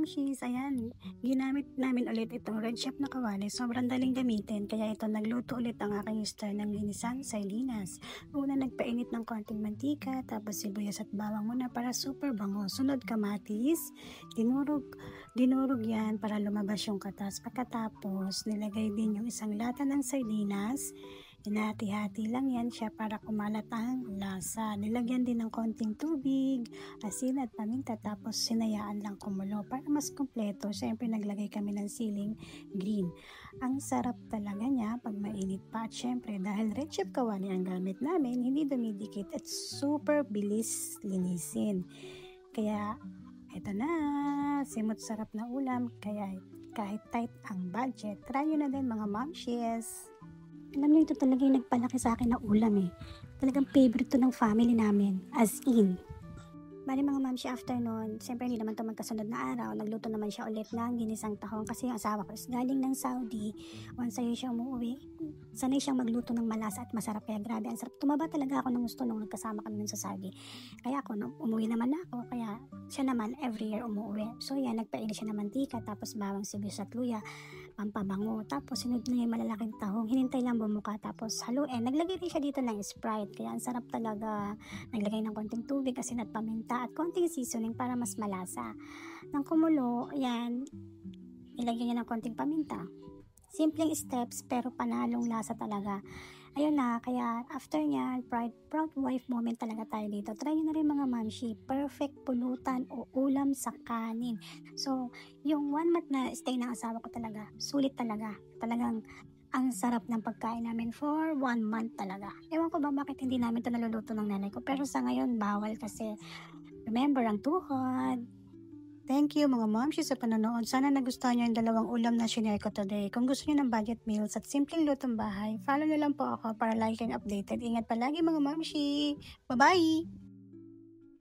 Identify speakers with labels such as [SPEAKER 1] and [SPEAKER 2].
[SPEAKER 1] mamshis, ayan, ginamit namin ulit itong red chef na kawali. Sobrang daling gamitin, kaya ito nagluto ulit ang aking style ng ginisang sardinas. Una nagpainit ng konting mantika, tapos sibuyas at bawang muna para super bango. Sunod kamatis, dinurog yan para lumabas yung katas. Pagkatapos, nilagay din yung isang lata ng sardinas. Hinati-hati lang yan siya para kumalat ang lasa. Nilagyan din ng konting tubig, asin at paminta, tapos sinayaan lang kumulo para mas kumpleto. Siyempre naglagay kami ng siling green. Ang sarap talaga niya pag mainit pa, at syempre dahil red chef kawali ang gamit namin, hindi dumidikit at super bilis linisin. Kaya eto na, simot sarap na ulam. Kaya kahit tight ang budget, try nyo na din mga momshies. Alam niyo, ito talaga yung nagpalaki sa akin na ulam eh. Talagang favorite to ng family namin, as in. Bali mga mamshi, after nun, siyempre hindi naman ito magkasunod na araw, nagluto naman siya ulit ng ginisang tahong kasi yung asawa ko is galing ng Saudi. Once a year siya umuwi, sanay siyang magluto ng malasa at masarap, kaya grabe ang sarap. Tumaba talaga ako ng gusto nung nagkasama kami nun sa Saudi. Kaya ako, nung umuwi naman ako, kaya siya naman every year umuwi. So yan, nagpainit siya ng mantika, tapos bawang, sibuyas at luya, pampabango. Tapos sinunod na yung malalaking tahong, hinintay lang bumuka, tapos haluin. Naglagay rin siya dito ng Sprite, kaya ang sarap talaga. Naglagay ng konting tubig, asin at paminta, at konting seasoning para mas malasa. Nang kumulo, yan, ilagyan niya ng konting paminta. Simpleng steps pero panalong lasa talaga. Ayun na, kaya after niya, proud wife moment talaga tayo dito. Try nyo na rin mga mamshi, perfect pulutan o ulam sa kanin. So, yung 1 month na stay ng asawa ko talaga, sulit talaga. Talagang ang sarap ng pagkain namin for 1 month talaga. Ewan ko ba bakit hindi namin ito naluluto ng nanay ko, pero sa ngayon bawal kasi remember ang tuhod. Thank you mga momshi sa panonood. Sana nagustuhan nyo yung dalawang ulam na shinare ko today. Kung gusto nyo ng budget meals at simpleng lutong bahay, follow nyo lang po ako para lagi kayong updated. Ingat palagi mga momshi. Bye-bye!